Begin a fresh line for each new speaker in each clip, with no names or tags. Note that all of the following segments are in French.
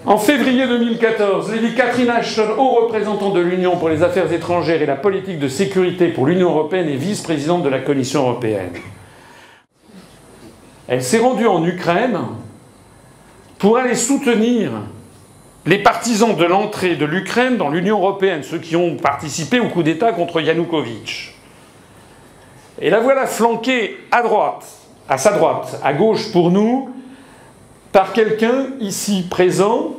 En février 2014, Lady Catherine Ashton, haut représentant de l'Union pour les affaires étrangères et la politique de sécurité pour l'Union européenne et vice-présidente de la Commission européenne. Elle s'est rendue en Ukraine pour aller soutenir les partisans de l'entrée de l'Ukraine dans l'Union européenne, ceux qui ont participé au coup d'État contre Yanukovych. Et la voilà flanquée à droite, à sa droite, à gauche pour nous, par quelqu'un ici présent,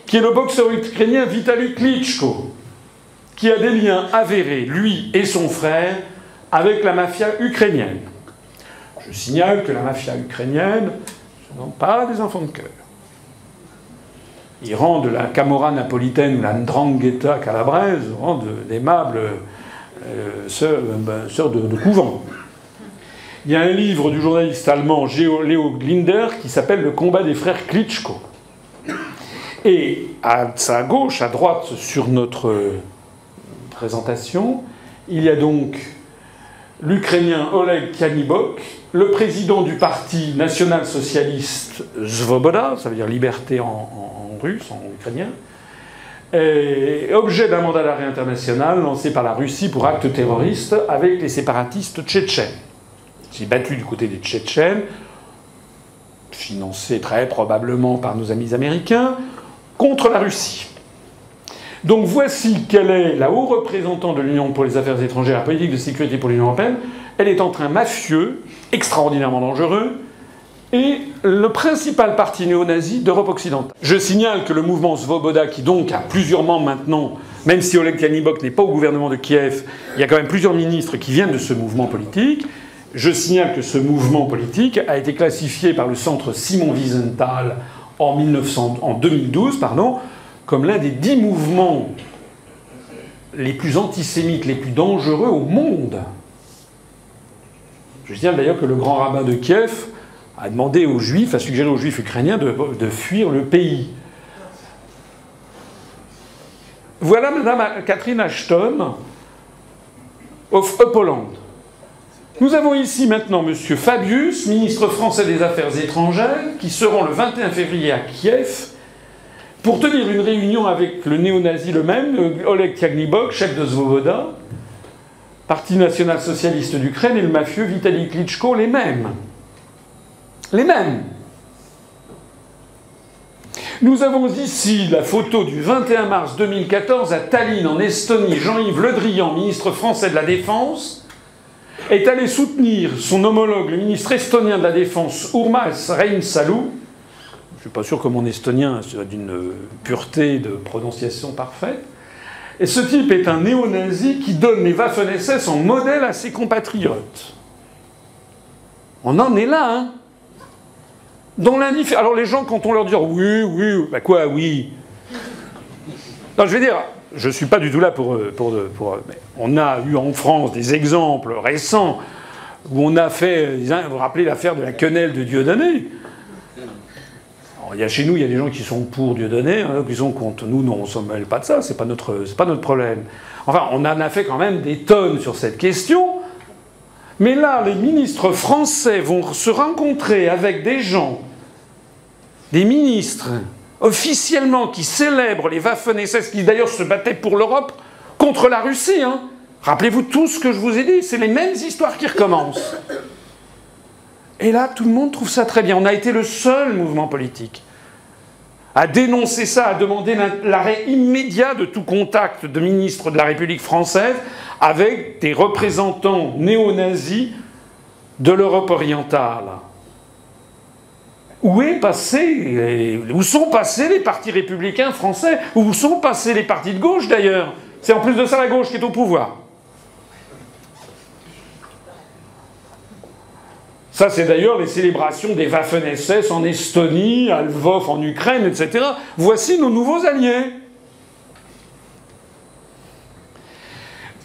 qui est le boxeur ukrainien Vitaly Klitschko, qui a des liens avérés, lui et son frère, avec la mafia ukrainienne. Je signale que la mafia ukrainienne, ce ne sont pas des enfants de cœur. Ils rendent la Camorra napolitaine ou la Ndrangheta calabraise, rendent d'aimables sœurs de couvent. Il y a un livre du journaliste allemand Leo Glinder qui s'appelle « Le combat des frères Klitschko ». Et à sa gauche, à droite, sur notre présentation, il y a donc l'Ukrainien Oleg Yanibok, le président du parti national-socialiste Svoboda, ça veut dire liberté en russe, en ukrainien, objet d'un mandat d'arrêt international lancé par la Russie pour actes terroristes avec les séparatistes tchétchènes. Il s'est battu du côté des Tchétchènes, financé très probablement par nos amis américains, contre la Russie. Donc voici quelle est la haut représentante de l'Union pour les affaires étrangères et la politique de sécurité pour l'Union européenne. Elle est en train mafieux, extraordinairement dangereux, et le principal parti néo-nazi d'Europe occidentale. Je signale que le mouvement Svoboda, qui donc a plusieurs membres maintenant, même si Oleg Yanibok n'est pas au gouvernement de Kiev, il y a quand même plusieurs ministres qui viennent de ce mouvement politique. Je signale que ce mouvement politique a été classifié par le centre Simon Wiesenthal en 2012 comme l'un des 10 mouvements les plus antisémites, les plus dangereux au monde. Je signale d'ailleurs que le grand rabbin de Kiev a demandé aux Juifs, a suggéré aux Juifs ukrainiens de fuir le pays. Voilà Madame Catherine Ashton of Upholland. Nous avons ici maintenant M. Fabius, ministre français des Affaires étrangères, qui seront le 21 février à Kiev pour tenir une réunion avec le néo-nazi le même, Oleg Yanibok, chef de Svoboda, Parti national-socialiste d'Ukraine, et le mafieux Vitaly Klitschko, les mêmes. Les mêmes. Nous avons ici la photo du 21 mars 2014 à Tallinn, en Estonie. Jean-Yves Le Drian, ministre français de la Défense, est allé soutenir son homologue, le ministre estonien de la Défense, Urmas Reinsalu. Je ne suis pas sûr que mon estonien soit d'une pureté de prononciation parfaite. Et ce type est un néo-nazi qui donne les Waffen-SS en modèle à ses compatriotes. On en est là, hein. Dans l'indifférence. Alors les gens, quand on leur dit oui, oui, bah quoi, oui. Non, je veux dire, je ne suis pas du tout là pour mais on a eu en France des exemples récents où on a fait, vous vous rappelez l'affaire de la quenelle de Dieudonné. Alors, chez nous, il y a des gens qui sont pour Dieudonné, hein, qui sont contre. Nous, non, on ne se mêle pas de ça, c'est pas notre problème. Enfin, on en a fait quand même des tonnes sur cette question. Mais là, les ministres français vont se rencontrer avec des gens, des ministres, officiellement, qui célèbrent les Waffen-SS, qui d'ailleurs se battaient pour l'Europe contre la Russie. Hein. Rappelez-vous tout ce que je vous ai dit, c'est les mêmes histoires qui recommencent. Et là, tout le monde trouve ça très bien. On a été le seul mouvement politique à dénoncer ça, à demander l'arrêt immédiat de tout contact de ministres de la République française avec des représentants néo-nazis de l'Europe orientale. Où sont passés les partis républicains français? Où sont passés les partis de gauche, d'ailleurs? C'est en plus de ça la gauche qui est au pouvoir. Ça, c'est d'ailleurs les célébrations des Waffen-SS en Estonie, à Lvov en Ukraine, etc. Voici nos nouveaux alliés.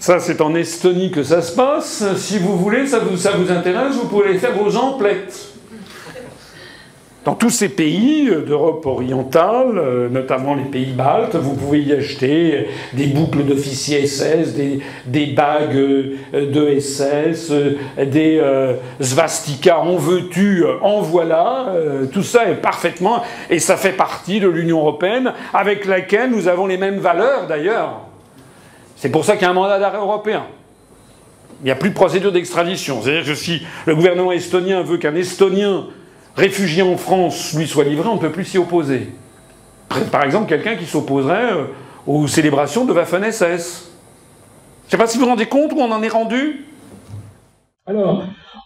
Ça, c'est en Estonie que ça se passe. Si vous voulez, ça vous intéresse, vous pouvez aller faire vos emplettes. Dans tous ces pays d'Europe orientale, notamment les pays baltes, vous pouvez y acheter des boucles d'officiers SS, des bagues de SS, des svastikas en veux-tu, en voilà. Tout ça est parfaitement... Et ça fait partie de l'Union européenne, avec laquelle nous avons les mêmes valeurs, d'ailleurs. C'est pour ça qu'il y a un mandat d'arrêt européen. Il n'y a plus de procédure d'extradition. C'est-à-dire que si le gouvernement estonien veut qu'un Estonien réfugié en France lui soit livré, on ne peut plus s'y opposer. Par exemple, quelqu'un qui s'opposerait aux célébrations de Waffen-SS. Je ne sais pas si vous vous rendez compte où on en est rendu.
Alors,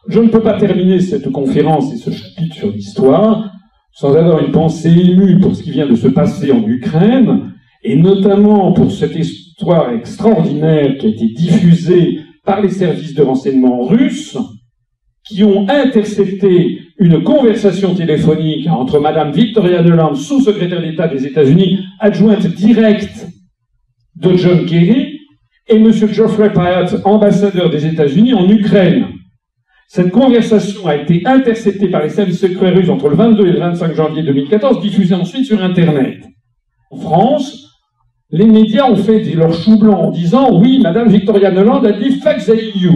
je ne peux pas terminer cette conférence et ce chapitre sur l'histoire sans avoir une pensée émue pour ce qui vient de se passer en Ukraine, et notamment pour cette histoire extraordinaire qui a été diffusée par les services de renseignement russes, qui ont intercepté une conversation téléphonique entre Madame Victoria Nuland, sous-secrétaire d'État des États-Unis, adjointe directe de John Kerry, et Monsieur Geoffrey Pyatt, ambassadeur des États-Unis en Ukraine. Cette conversation a été interceptée par les services secrets russes entre le 22 et le 25 janvier 2014, diffusée ensuite sur Internet. En France, les médias ont fait leur chou blanc en disant « Oui, Madame Victoria Nuland a dit « Fuck the EU ».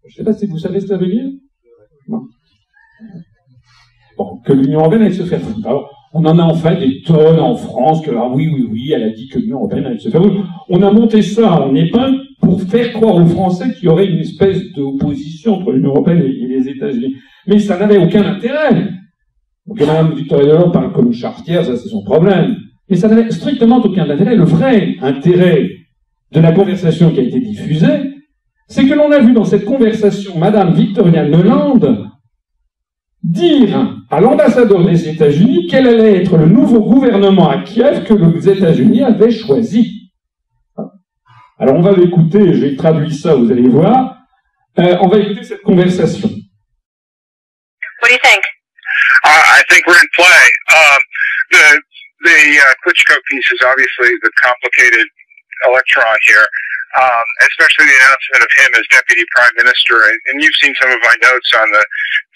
Je ne sais pas si vous savez ce que ça veut dire. Non. Bon, que l'Union européenne allait se faire foutre. Alors, on en a enfin des tonnes en France que, ah oui, elle a dit que l'Union européenne allait se faire foutre. On a monté ça en épingle pour faire croire aux Français qu'il y aurait une espèce d'opposition entre l'Union européenne et les États-Unis. Mais ça n'avait aucun intérêt. Donc, Mme Victoria Nuland parle comme une charretière, ça c'est son problème. Mais ça n'avait strictement aucun intérêt. Le vrai intérêt de la conversation qui a été diffusée, c'est que l'on a vu dans cette conversation Madame Victoria Nuland dire à l'ambassadeur des États-Unis quel allait être le nouveau gouvernement à Kiev que les États-Unis avaient choisi. Alors on va l'écouter, j'ai traduit ça, vous allez voir. On va écouter cette conversation.
What do you think?
I think we're in play. The Klitschko piece is obviously the complicated electron here. Especially the announcement of him as deputy prime minister, and you've seen some of my notes on the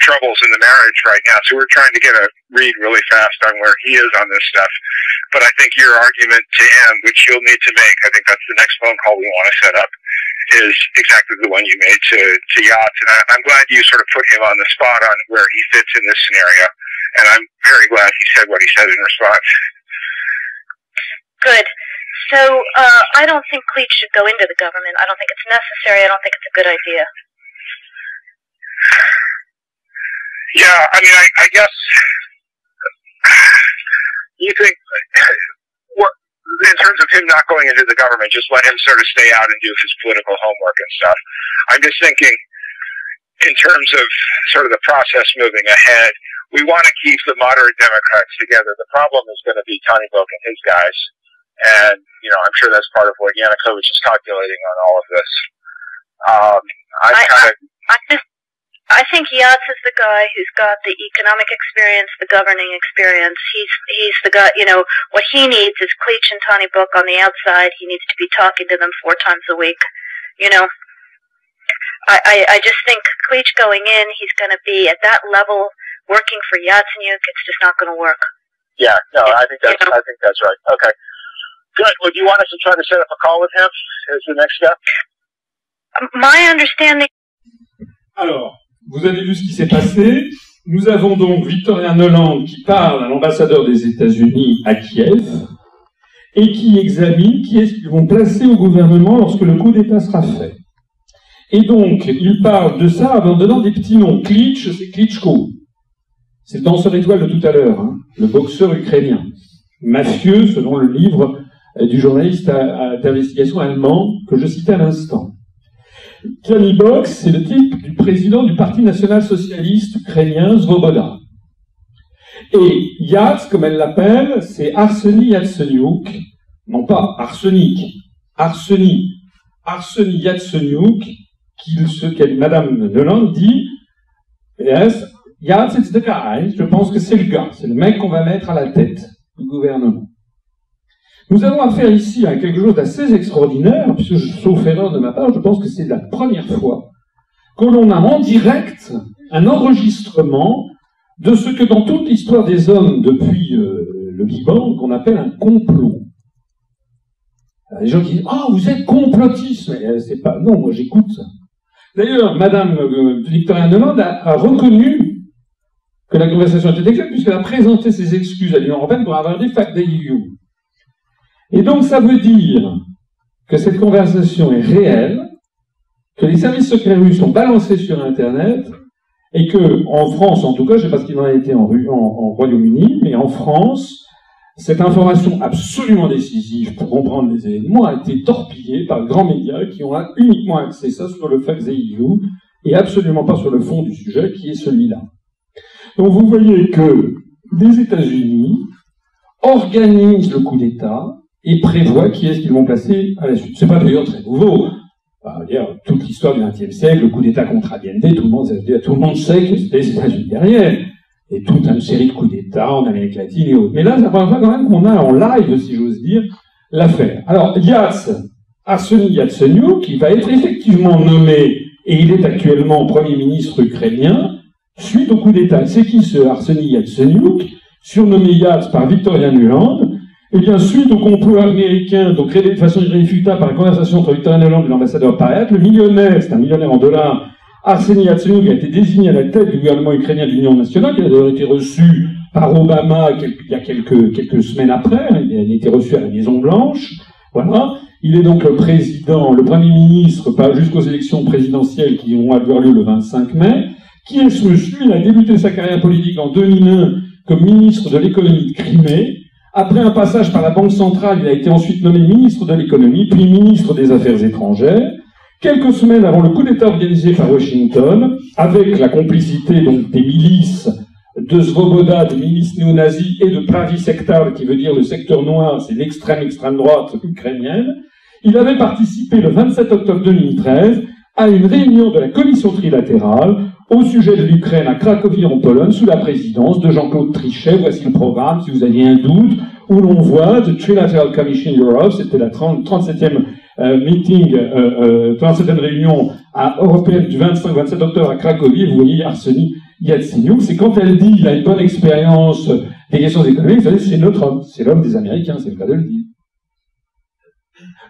troubles in the marriage right now, so we're trying to get a read really fast on where he is on this stuff. But I think your argument to him, which you'll need to make, I think that's the next phone call we want to set up, is exactly the one you made to Yachts, and I'm glad you sort of put him on the spot on where he fits in this scenario, and I'm very glad he said what he said in response.
Good. So, I don't think Klitsch should go into the government. I don't think it's necessary. I don't think it's a good idea.
Yeah, I mean, I guess you think, in terms of him not going into the government, just let him sort of stay out and do his political homework and stuff. I'm just thinking, in terms of sort of the process moving ahead, we want to keep the moderate Democrats together. The problem is going to be Tony Book and his guys. And, you know, I'm sure that's part of what Yanukovych is calculating on all of this.
I think Yachts is the guy who's got the economic experience, the governing experience. He's the guy, you know, what he needs is Klitsch and Tony Book on the outside. He needs to be talking to them 4 times a week. You know, I just think Klitsch going in, he's going to be at that level working for Yatsenyuk. It's just not going to work.
Yeah, no, I think that's right. Okay. Good. Would you want us to try to set up a call with him as the next step?
My understanding...
Alors, vous avez vu ce qui s'est passé. Nous avons donc Victoria Nuland qui parle à l'ambassadeur des États-Unis à Kiev et qui examine qui est-ce qu'ils vont placer au gouvernement lorsque le coup d'État sera fait. Et donc, il parle de ça en donnant des petits noms. Klitsch, c'est Klitschko. C'est le danseur étoile de tout à l'heure, hein, le boxeur ukrainien. Mafieux, selon le livre du journaliste d'investigation allemand que je citais à l'instant. Tony Box, c'est le type du président du Parti national-socialiste ukrainien, Svoboda. Et Yats, comme elle l'appelle, c'est Arseny Yatsenyuk, non pas arsenic, Arseny Yatsenyuk, Madame Nuland dit, yes, Yats, it's the guy, je pense que c'est le gars, c'est le mec qu'on va mettre à la tête du gouvernement. Nous avons affaire ici à quelque chose d'assez extraordinaire, puisque, sauf erreur de ma part, je pense que c'est la première fois que l'on a en direct un enregistrement de ce que dans toute l'histoire des hommes depuis le Liban, qu'on appelle un complot. Alors, les gens qui disent « Ah, vous êtes complotiste !» Mais c'est pas... Non, moi j'écoute ça. D'ailleurs, Madame Victoria Nuland a reconnu que la conversation était exacte, puisqu'elle a présenté ses excuses à l'Union européenne pour avoir dit « fact EU ». Et donc ça veut dire que cette conversation est réelle, que les services secrets russes sont balancés sur Internet, et que, en France, en tout cas, je ne sais pas ce qu'il en a été en Royaume-Uni, mais en France, cette information absolument décisive pour comprendre les événements a été torpillée par de grands médias qui ont uniquement axé ça sur le fact EU et absolument pas sur le fond du sujet qui est celui-là. Donc vous voyez que les États-Unis organisent le coup d'État et prévoient qui est-ce qu'ils vont placer à la suite. C'est pas d'ailleurs très nouveau. Toute l'histoire du XXe siècle, le coup d'État contre Allende, tout le monde sait que c'était les États-Unis derrière. Et toute une série de coups d'État en Amérique latine et autres. Mais là, c'est la première fois quand même qu'on a en live, si j'ose dire, l'affaire. Alors, Arseniy Yatsenyuk, qui va être effectivement nommé, et il est actuellement Premier ministre ukrainien, suite au coup d'État. C'est qui ce Arseniy Yatsenyuk, surnommé Yats par Victoria Nuland? Eh bien, suite au complot américain, donc révélé de façon irréfutable par la conversation entre Victoria Nuland et l'ambassadeur Payet, le millionnaire, c'est un millionnaire en dollars, Arseniy Yatsenyuk a été désigné à la tête du gouvernement ukrainien d'union nationale, qui a d'ailleurs été reçu par Obama il y a quelques semaines après, il a été reçu à la Maison Blanche, voilà. Il est donc le président, le premier ministre, jusqu'aux élections présidentielles qui vont avoir lieu le 25 mai. Qui est ce monsieur? Il a débuté sa carrière politique en 2001 comme ministre de l'économie de Crimée. Après un passage par la Banque centrale, il a été ensuite nommé ministre de l'économie, puis ministre des Affaires étrangères. Quelques semaines avant le coup d'État organisé par Washington, avec la complicité donc des milices de Svoboda, des milices néo-nazis, et de Pravi Sektor, qui veut dire le secteur noir, c'est l'extrême droite ukrainienne, il avait participé le 27 octobre 2013 à une réunion de la commission trilatérale au sujet de l'Ukraine à Cracovie en Pologne, sous la présidence de Jean-Claude Trichet. Voici le programme, si vous aviez un doute, où l'on voit The Trilateral Commission Europe, c'était la 37e meeting, 37e réunion européenne du 25-27 octobre à Cracovie, et vous voyez Arseniy Yatsenyuk, c'est quand elle dit il a une bonne expérience des questions économiques, vous savez, c'est notre homme, c'est l'homme des Américains, c'est le cas de le dire.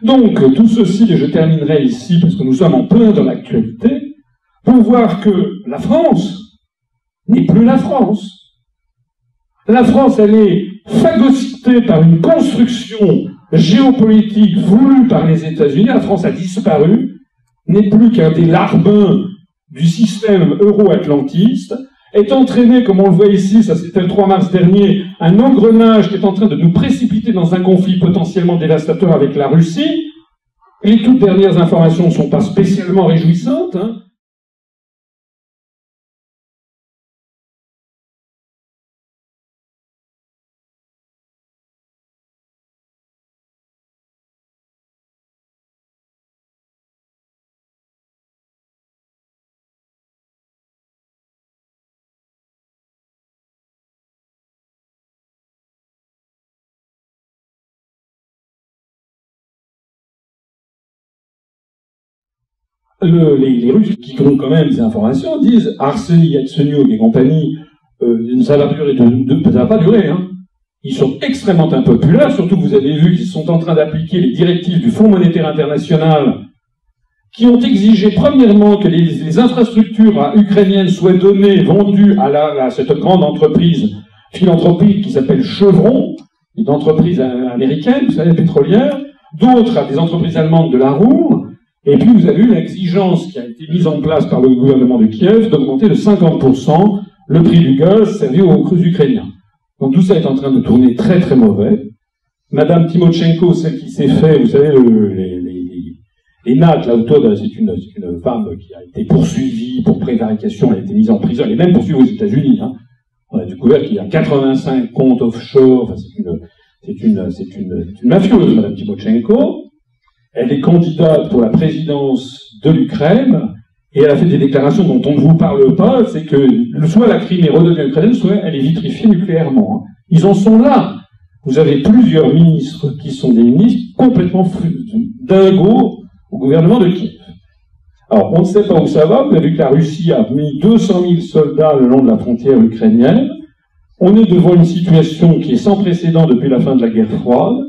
Donc, tout ceci, et je terminerai ici, parce que nous sommes en plein dans l'actualité, pour voir que la France n'est plus la France. La France, elle est phagocytée par une construction géopolitique voulue par les États-Unis. La France a disparu, n'est plus qu'un des larbins du système euro-atlantiste, est entraîné, comme on le voit ici, ça c'était le 3 mars dernier, un engrenage qui est en train de nous précipiter dans un conflit potentiellement dévastateur avec la Russie. Les toutes dernières informations ne sont pas spécialement réjouissantes, hein. Les Russes qui ont quand même des informations disent Arseniy Yatsenyuk et compagnie, ça va durer, ça va pas durer, hein. Ils sont extrêmement impopulaires, surtout que vous avez vu qu'ils sont en train d'appliquer les directives du Fonds monétaire international qui ont exigé premièrement que les infrastructures ukrainiennes soient données, vendues à cette grande entreprise philanthropique qui s'appelle Chevron, une entreprise américaine, vous savez, pétrolière, d'autres à des entreprises allemandes de la Ruhr. Et puis vous avez eu l'exigence qui a été mise en place par le gouvernement de Kiev d'augmenter de 50% le prix du gaz servi aux Russes ukrainiens. Donc tout ça est en train de tourner très très mauvais. Madame Tymoshenko, celle qui s'est fait, vous savez, les nattes, là autour, c'est une femme qui a été poursuivie pour prévarication, elle a été mise en prison, elle est même poursuivie aux États-Unis. Hein. On a découvert qu'il y a 85 comptes offshore, enfin c'est une mafieuse, Madame Tymoshenko. Elle est candidate pour la présidence de l'Ukraine, et elle a fait des déclarations dont on ne vous parle pas, c'est que soit la Crimée redevient ukrainienne, soit elle est vitrifiée nucléairement. Ils en sont là. Vous avez plusieurs ministres qui sont des ministres complètement dingos au gouvernement de Kiev. Alors, on ne sait pas où ça va. Vous avez vu que la Russie a mis 200 000 soldats le long de la frontière ukrainienne. On est devant une situation qui est sans précédent depuis la fin de la guerre froide.